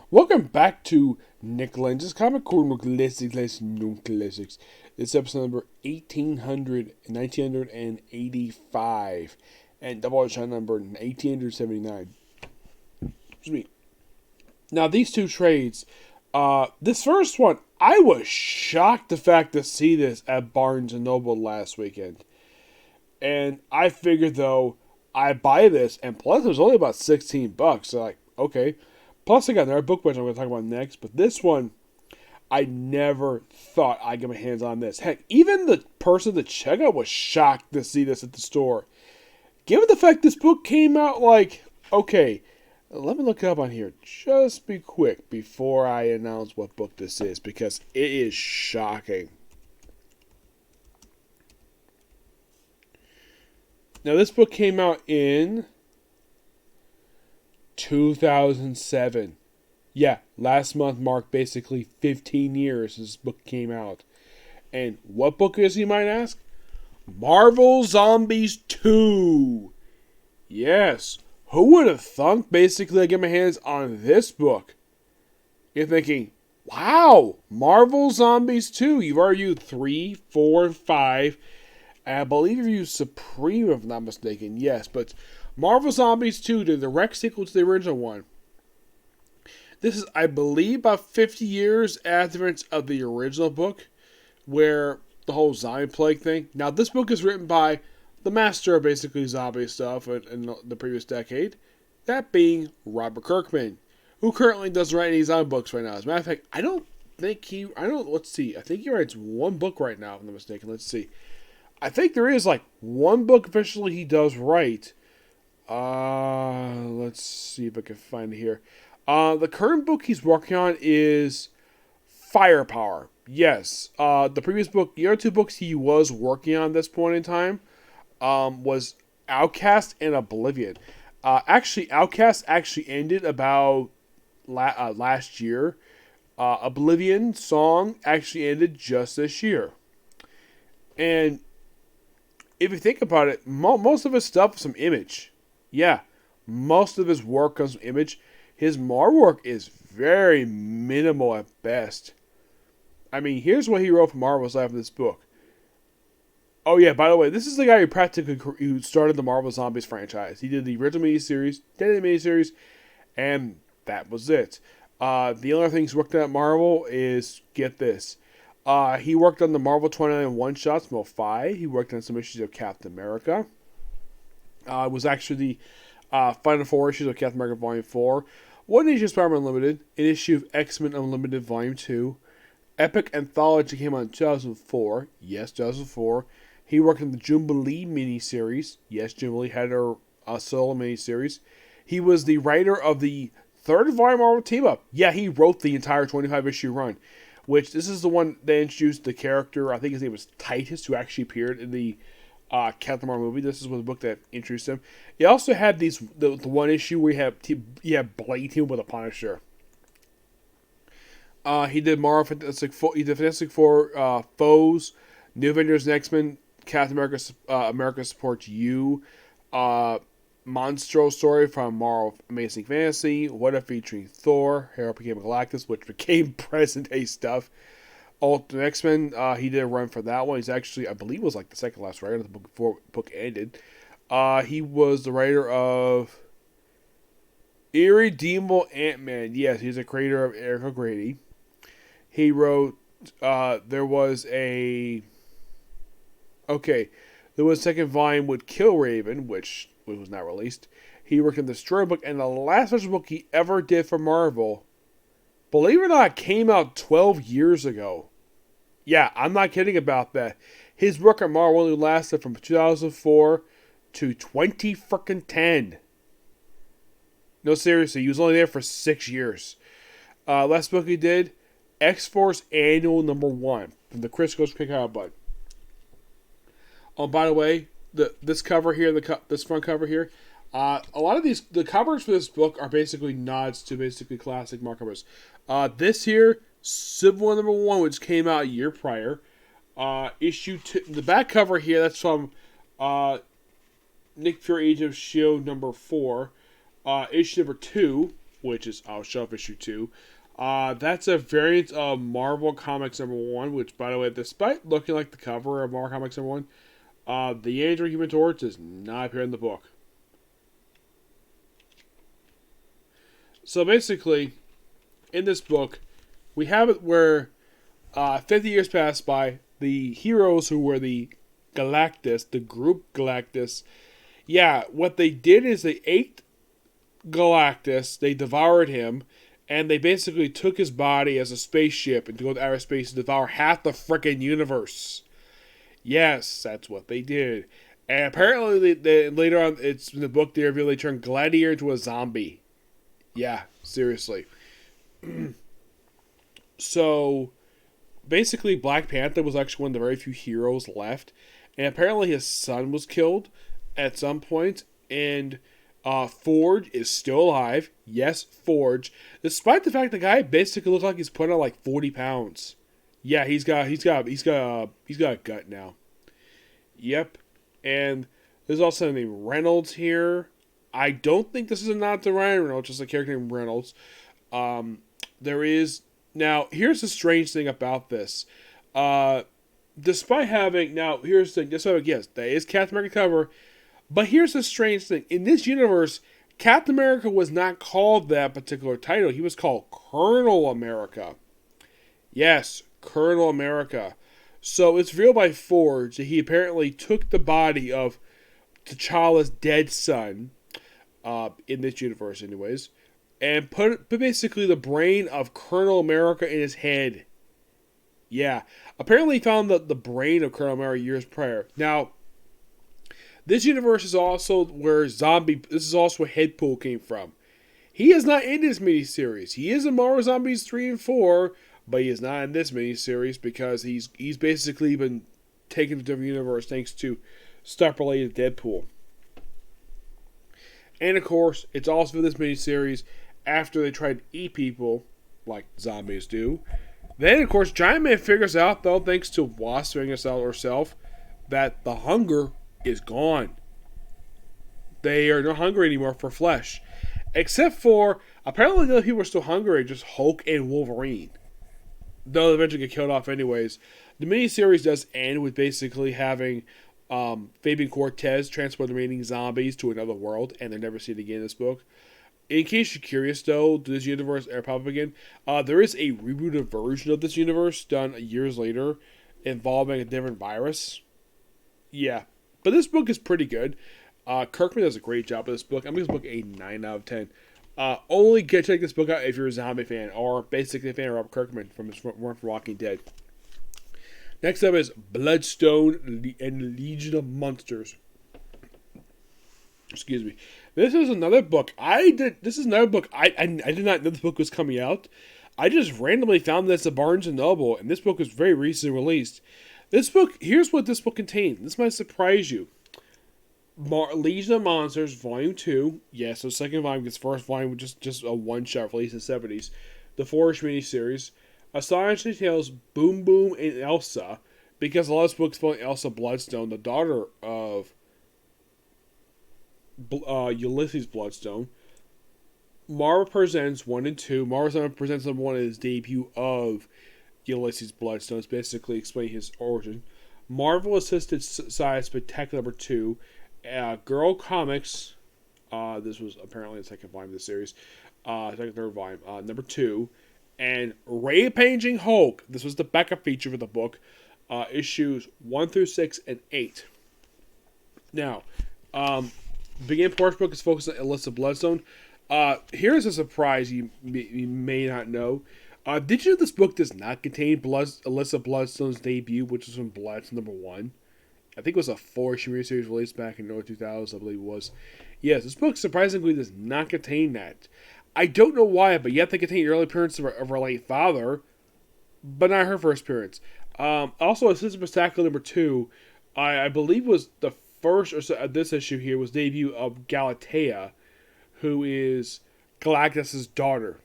Welcome back to Nick Lenz's Comic Corner Classics. This episode number 1985 and Doubleshot number 1879. Excuse me. Now, these two trades, this first one, I was shocked the fact to see this at Barnes & Noble last weekend. And I figured, though, I buy this, and plus it was only about $16. So, okay. Plus, I got another book which I'm going to talk about next. But this one, I never thought I'd get my hands on this. Heck, even the person at the checkout was shocked to see this at the store. Given the fact this book came out okay, let me look it up on here. Just be quick before I announce what book this is, because it is shocking. Now, this book came out in 2007. Yeah, last month marked basically 15 years since this book came out. And what book is, you might ask? Marvel Zombies 2. Yes. Who would have thunk basically I get my hands on this book? You're thinking, wow, Marvel Zombies 2. You've already used 3, 4, and 5. And I believe you've used Supreme, if I'm not mistaken. Yes, but Marvel Zombies 2, the direct sequel to the original one. This is, I believe, about 50 years after the events of the original book, where the whole zombie plague thing. Now, this book is written by the master of basically zombie stuff in the previous decade, that being Robert Kirkman, who currently doesn't write any zombie books right now. As a matter of fact, let's see, I think he writes one book right now, if I'm not mistaken. Let's see. I think there is one book officially he does write. Let's see if I can find it here. The current book he's working on is Firepower. Yes. The previous book, the other two books he was working on at this point in time, was Outcast and Oblivion. Outcast actually ended about last year. Oblivion Song actually ended just this year. And if you think about it, most of his stuff is some Image. Yeah, most of his work comes from Image. His Marvel work is very minimal at best. I mean, here's what he wrote for Marvel's Life in this book. Oh yeah, by the way, this is the guy who started the Marvel Zombies franchise. He did the original miniseries, did the miniseries, and that was it. The only thing he's worked on at Marvel is, get this, he worked on the Marvel 29 one-shots, Mo-Fi. He worked on some issues of Captain America. It was actually the final 4 issues of Captain America Volume 4. 1 issue of Spider-Man Unlimited. An issue of X-Men Unlimited Volume 2. Epic Anthology came out in 2004. Yes, 2004. He worked on the Jubilee miniseries. Yes, Jubilee had her solo miniseries. He was the writer of the 3rd volume Marvel Team-Up. Yeah, he wrote the entire 25-issue run. Which, this is the one that introduced the character, I think his name was Titus, who actually appeared in the Captain Marvel movie. This is the book that introduced him. He also had the one issue where you have Blade team with a Punisher. He did Fantastic Four, Foes, New Avengers and X-Men, Captain America, America Supports You, Monstro story from Marvel Amazing Fantasy, What If featuring Thor, Hero became Galactus, which became present day stuff. Ultimate X-Men, he did a run for that one. He's actually, I believe, was the second last writer of the book before the book ended. He was the writer of Irredeemable Ant-Man. Yes, he's a creator of Eric O'Grady. He wrote, there was a second volume with Killraven, which was not released. He worked on the Destroyer book, and the last special book he ever did for Marvel, believe it or not, came out 12 years ago. Yeah, I'm not kidding about that. His work at Marvel only lasted from 2004 to 2010. No, seriously, he was only there for 6 years. Last book he did, X-Force Annual number 1 from the Chris Goes Quick Out Bud. Oh, by the way, this cover here, this front cover here, a lot of the covers for this book are basically nods to basically classic Marvel covers. This here, Civil War number 1, which came out a year prior. Issue 2, the back cover here, that's from Nick Fury Agent of S.H.I.E.L.D. number 4. Issue number 2, which is I'll show up issue 2. That's a variant of Marvel Comics #1, which, by the way, despite looking like the cover of Marvel Comics #1, the Android Human Torch does not appear in the book. So basically, in this book, we have it where 50 years pass by. The heroes who were the Galactus, the group Galactus, yeah, what they did is they ate Galactus, they devoured him, and they basically took his body as a spaceship and to go to outer space to devour half the frickin' universe. Yes, that's what they did. And apparently, later on, it's in the book they reveal they turned Gladiator into a zombie. Yeah, seriously. So, basically, Black Panther was actually one of the very few heroes left. And apparently his son was killed at some point. And Forge is still alive. Yes, Forge. Despite the fact the guy basically looks like he's put on like 40 pounds. Yeah, he's got a gut now. Yep. And there's also named Reynolds here. I don't think this is a nod to Ryan Reynolds, just a character named Reynolds. There is... Now, here's the strange thing about this. Despite having... Now, here's the thing. Yes, that is Captain America cover. But here's the strange thing. In this universe, Captain America was not called that particular title. He was called Colonel America. Yes, Colonel America. So it's revealed by Forge that he apparently took the body of T'Challa's dead son, in this universe anyways, and put basically the brain of Colonel America in his head. Yeah. Apparently he found the brain of Colonel America years prior. Now, this universe is also where this is also where Deadpool came from. He is not in this miniseries. He is in Marvel Zombies 3 and 4, but he is not in this miniseries because he's basically been taken to a different universe thanks to stuff related to Deadpool. And of course, it's also for this miniseries after they tried to eat people, like zombies do. Then, of course, Giant Man figures out, though, thanks to Wasp figuring this out herself, that the hunger is gone. They are not hungry anymore for flesh. Except for, apparently the other people are still hungry, just Hulk and Wolverine. They'll eventually get killed off anyways. The miniseries does end with basically having Fabian Cortez transport the remaining zombies to another world, and they're never seen again in this book. In case you're curious, though, does this universe ever pop up again? There is a rebooted version of this universe done years later involving a different virus. Yeah. But this book is pretty good. Kirkman does a great job with this book. I'm giving this book a 9 out of 10. Only check this book out if you're a zombie fan, or basically a fan of Robert Kirkman from his run for Walking Dead. Next up is Bloodstone and Legion of Monsters. Excuse me. This is another book. I did not know this book was coming out. I just randomly found this at Barnes & Noble, and this book was very recently released. This book, here's what this book contains. This might surprise you. Legion of Monsters, Volume 2. Yes, so second volume, because first volume was just a one-shot release in the 70s. The Forge miniseries. Astonishing Tales, Boom Boom, and Elsa. Because a lot of this book's about Elsa Bloodstone, the daughter of Ulysses Bloodstone. Marvel Presents 1 and 2. Marvel Presents number 1 is his debut of Ulysses Bloodstone. It's basically explaining his origin. Marvel Assisted Science Spectacular number 2. Girl Comics. This was apparently the second volume of the series. Third volume. Number 2. And Rampaging Hulk. This was the backup feature for the book. Issues 1 through 6 and 8. Now, beginning portion book is focused on Alyssa Bloodstone. Here's a surprise you may not know. Did you know this book does not contain Alyssa Bloodstone's debut, which was from Bloodstone number 1? I think it was a 4-issue series released back in early 2000s, I believe it was. Yes, this book surprisingly does not contain that. I don't know why, but yet they contain early appearance of her late father, but not her first appearance. Also, Assistant Spectacular number 2, I believe was the first, or this issue here, was debut of Galatea, who is Galactus' daughter,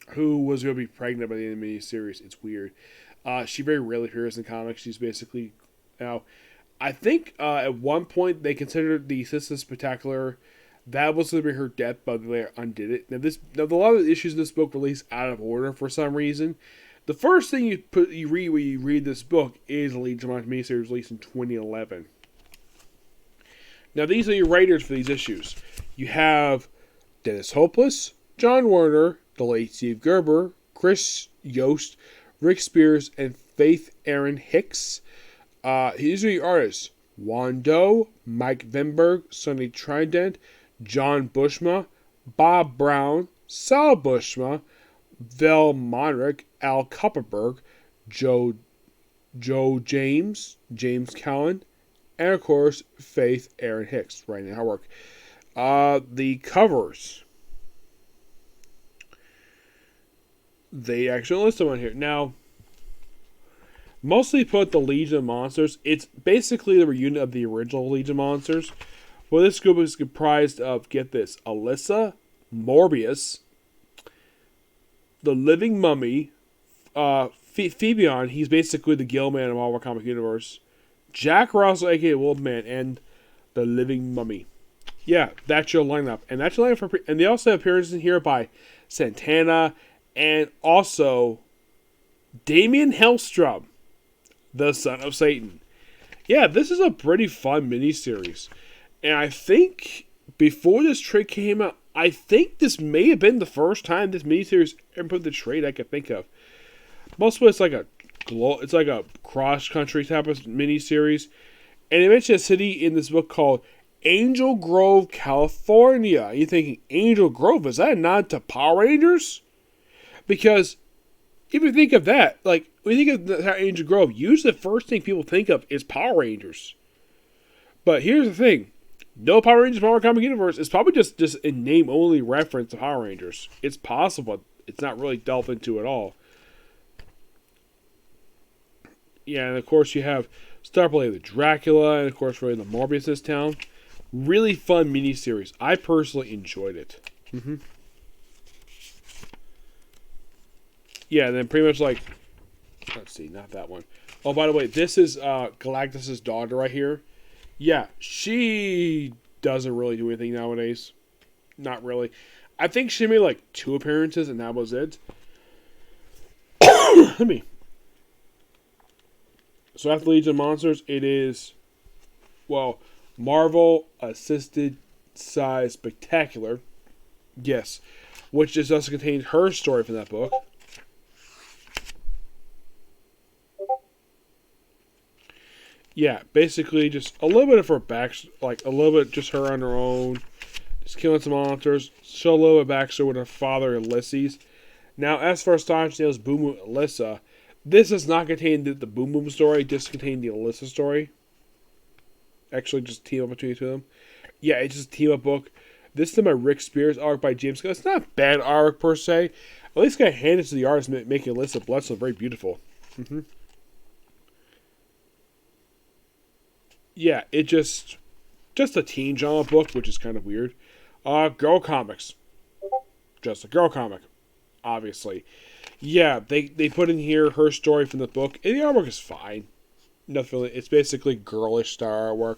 who was going to be pregnant by the end of the series. It's weird. She very rarely appears in comics. She's basically, now, I think at one point they considered the Assistant Spectacular That was going to be her death, but they undid it. Now a lot of the issues in this book released out of order for some reason. The first thing you read when you read this book is the Legion of Monsters miniseries released in 2011. Now these are your writers for these issues. You have Dennis Hopeless, John Werner, the late Steve Gerber, Chris Yost, Rick Spears, and Faith Erin Hicks. These are your artists: Juan Doe, Mike Venberg, Sonny Trident, John Bushma, Bob Brown, Sal Bushma, Vel Monrick, Al Kupperberg, Joe James, James Callan, and of course Faith Erin Hicks writing her work. The covers. They actually list them on here. Now, mostly put the Legion of Monsters. It's basically the reunion of the original Legion of Monsters. Well, this group is comprised of, get this, Alyssa, Morbius, the Living Mummy, Phoebion, he's basically the Gillman of Marvel Comic Universe, Jack Russell, aka Wolfman, and the Living Mummy. Yeah, that's your lineup. And that's your lineup and they also have appearances in here by Santana and also Damien Hellstrom, the son of Satan. Yeah, this is a pretty fun miniseries. And I think before this trade came out, I think this may have been the first time this miniseries ever put the trade I could think of. Mostly it's like a cross-country type of miniseries. And it mentions a city in this book called Angel Grove, California. You're thinking, Angel Grove, is that a nod to Power Rangers? Because if you think of that, like, when you think of Angel Grove, usually the first thing people think of is Power Rangers. But here's the thing. No Power Rangers Marvel Comic Universe is probably just a name-only reference to Power Rangers. It's possible. It's not really delved into at all. Yeah, and of course you have Starplay the Dracula, and of course really the Morbius in this town. Really fun miniseries. I personally enjoyed it. Yeah, and then pretty much like, let's see, not that one. Oh, by the way, this is Galactus' daughter right here. Yeah, she doesn't really do anything nowadays. Not really. I think she made like 2 appearances and that was it. Let me. So after Legion of Monsters, it is, well, Marvel Assisted Size Spectacular. Yes. Which just also contains her story from that book. Yeah, basically just a little bit of her back, like a little bit just her on her own, just killing some monsters. Show a little bit of backstory with her father, Ulysses. Now, as for Astonishing Tales Boom Boom Alyssa, this does not contain the Boom Boom story, it just contains the Alyssa story. Actually, just team up between the two of them. Yeah, it's just a team up book. This is by Rick Spears, art by James Scott. It's not bad art per se. At least I handed it to the artist, making Alyssa Bloodstone very beautiful. Yeah, it just a teen genre book, which is kind of weird. Girl comics. Just a girl comic, obviously. Yeah, they put in here her story from the book, and the artwork is fine. Nothing really. It's basically girlish star artwork.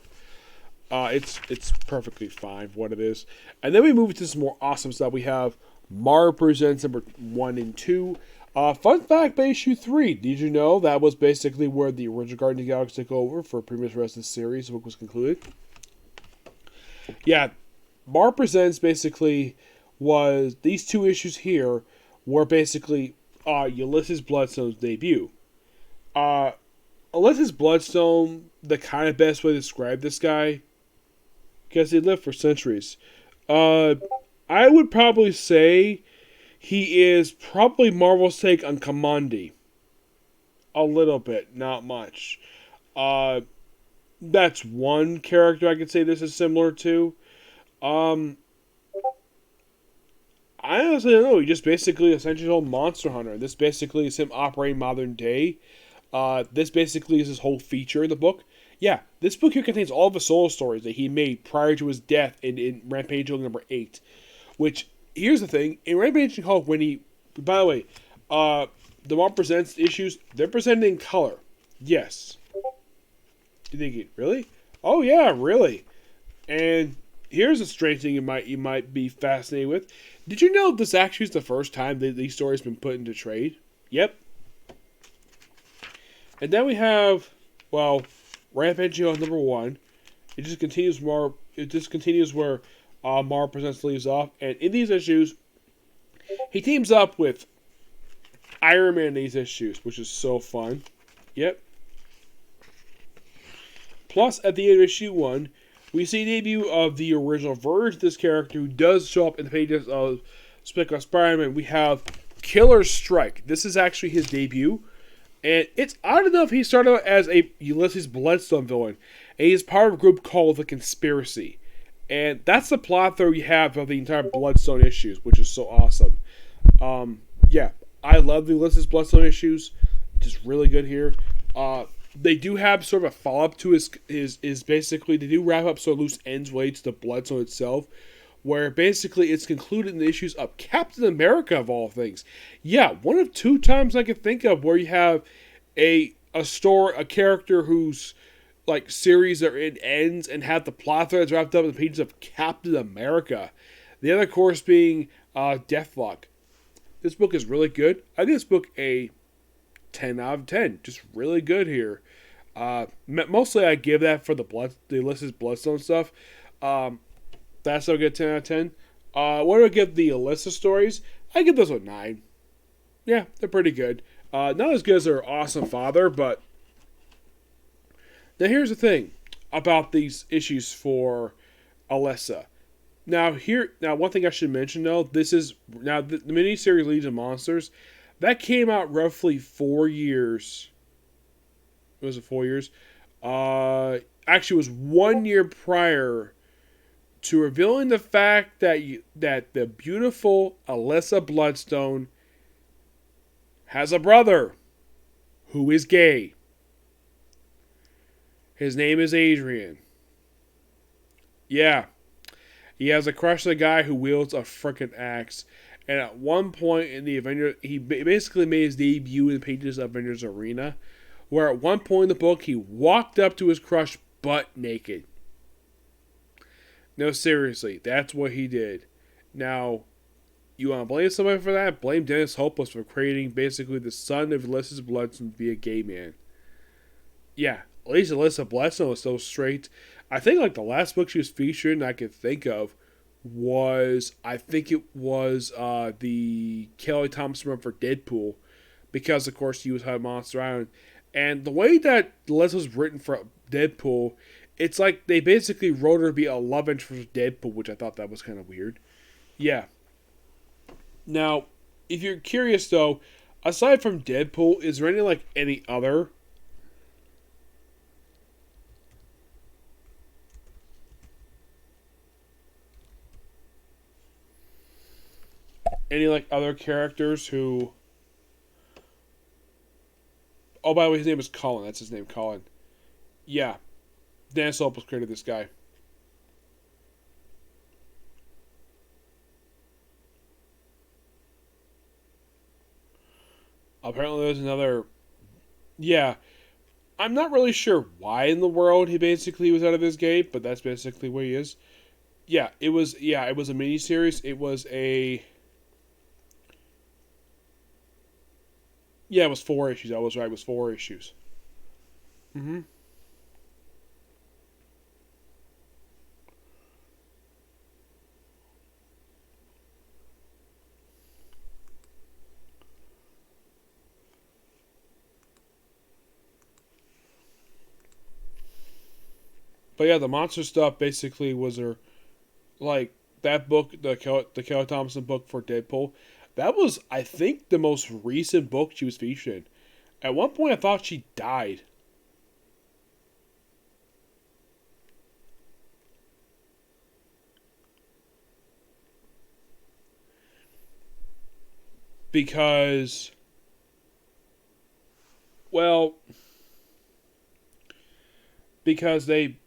It's perfectly fine for what it is. And then we move to some more awesome stuff. We have Mar Presents number 1 and 2. Fun fact by issue 3. Did you know that was basically where the original Guardians of the Galaxy took over for pretty much the rest of the series? The book was concluded. Yeah, Mar Presents basically was, these 2 issues here were basically Ulysses Bloodstone's debut. Ulysses Bloodstone, the kind of best way to describe this guy, because he lived for centuries. I would probably say he is probably Marvel's take on Kamandi. A little bit, not much. That's one character I could say this is similar to. I honestly don't know. He just basically essentially a monster hunter. This basically is him operating modern day. This basically is his whole feature in the book. Yeah, this book here contains all of the solo stories that he made prior to his death in Rampage Hulk number 8. Which, here's the thing, in Rampage Hulk, when he, by the way, the Marvel Presents issues, they're presented in color. Yes. You think, really? Oh yeah, really. And Here's a strange thing you might be fascinated with. Did you know this actually is the first time that these stories been put into trade? Yep. And then we have, well, Rampaging on number 1. It just continues more. It just continues where Mar Presents leaves off, and in these issues, he teams up with Iron Man in these issues, which is so fun. Yep. Plus, at the end of issue 1, we see a debut of the original version of this character who does show up in the pages of Spectre Spider-Man. We have Killer Strike. This is actually his debut. And it's odd enough he started out as a Ulysses Bloodstone villain. And he's part of a group called The Conspiracy. And that's the plot thread we have of the entire Bloodstone issues, which is so awesome. Yeah, I love the Ulysses Bloodstone issues. Just really good here. They do have sort of a follow-up to his basically, they do wrap up sort of loose ends related to the Bloodstone itself, where basically it's concluded in the issues of Captain America, of all things. Yeah, one of 2 times I can think of where you have a character whose like series are in ends and have the plot threads wrapped up in the pages of Captain America. The other course being Deathlock. This book is really good. I think this book a 10 out of 10. Just really good here. Mostly I give that for the Ulysses Bloodstone stuff. That's a good 10 out of 10. What do I give the Alyssa stories? I give those a 9. Yeah, they're pretty good. Not as good as her awesome father, but now here's the thing about these issues for Alyssa. Now one thing I should mention though, this is now the miniseries Legion of Monsters that came out roughly 4 years. Was it 4 years? Actually, it was 1 year prior to revealing the fact that the beautiful Alyssa Bloodstone has a brother who is gay. His name is Adrian. Yeah. He has a crush on a guy who wields a frickin' axe. And at one point in the Avengers, he basically made his debut in the pages of Avengers Arena, where at one point in the book, he walked up to his crush butt naked. No, seriously, that's what he did. Now, you want to blame somebody for that? Blame Dennis Hopeless for creating basically the son of Ulysses Bloodstone to be a gay man. Yeah, at least Alyssa Bloodstone was so straight. I think like the last book she was featured in I could think of was, I think it was the Kelly Thompson run for Deadpool, because of course he was had Monster Island. And the way that Lenz was written for Deadpool, it's like they basically wrote her to be a love interest for Deadpool, which I thought that was kind of weird. Yeah. Now, if you're curious though, aside from Deadpool, is there any other other characters who... Oh, by the way, his name is Colin. That's his name, Colin. Yeah. Dennis Hopeless created this guy. Apparently there's another... Yeah. I'm not really sure why in the world he basically was out of his gate, but that's basically where he is. Yeah, it was a miniseries. It was a... Yeah, it was 4 issues. I was right. It was 4 issues. Mm-hmm. But yeah, the monster stuff basically was her, like, that book, the Kelly Thompson book for Deadpool. That was, I think, the most recent book she was featured in. At one point, I thought she died. Because, well, because she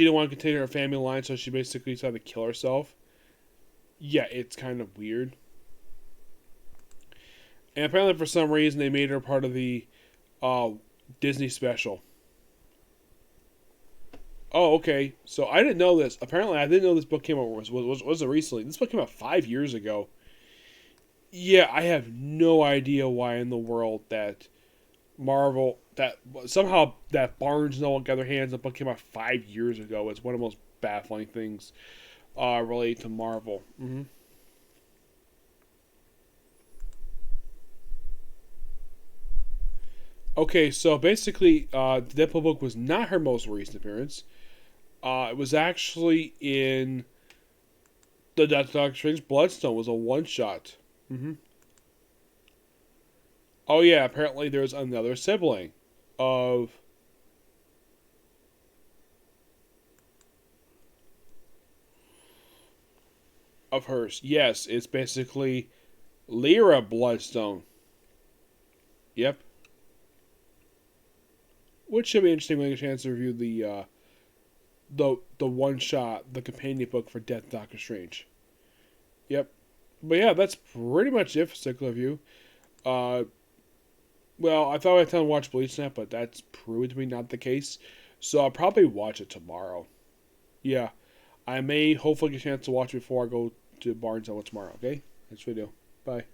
didn't want to continue her family line, so she basically decided to kill herself. Yeah, it's kind of weird. And apparently, for some reason, they made her part of the Disney special. Oh, okay. So I didn't know this. Apparently, I didn't know this book came out wasn't recently. This book came out 5 years ago. Yeah, I have no idea why in the world that Marvel that somehow that Barnes Noble got their hands on a book came out 5 years ago. It's one of the most baffling things related to Marvel. Okay, so basically, the Deadpool book was not her most recent appearance. It was actually in the Doctor Strange Bloodstone. Was a one shot. Oh yeah, apparently there's another sibling of hers. Yes, it's basically Lyra Bloodstone. Yep. Which should be interesting when we get a chance to review the one shot, the companion book for Death Doctor Strange. Yep. But yeah, that's pretty much it for Cycle Review. Uh, well, I thought I had time to watch Bleach Snap, but that's proved to be not the case. So I'll probably watch it tomorrow. Yeah, I may hopefully get a chance to watch it before I go to Barnes Noble tomorrow. Okay, that's video. Bye.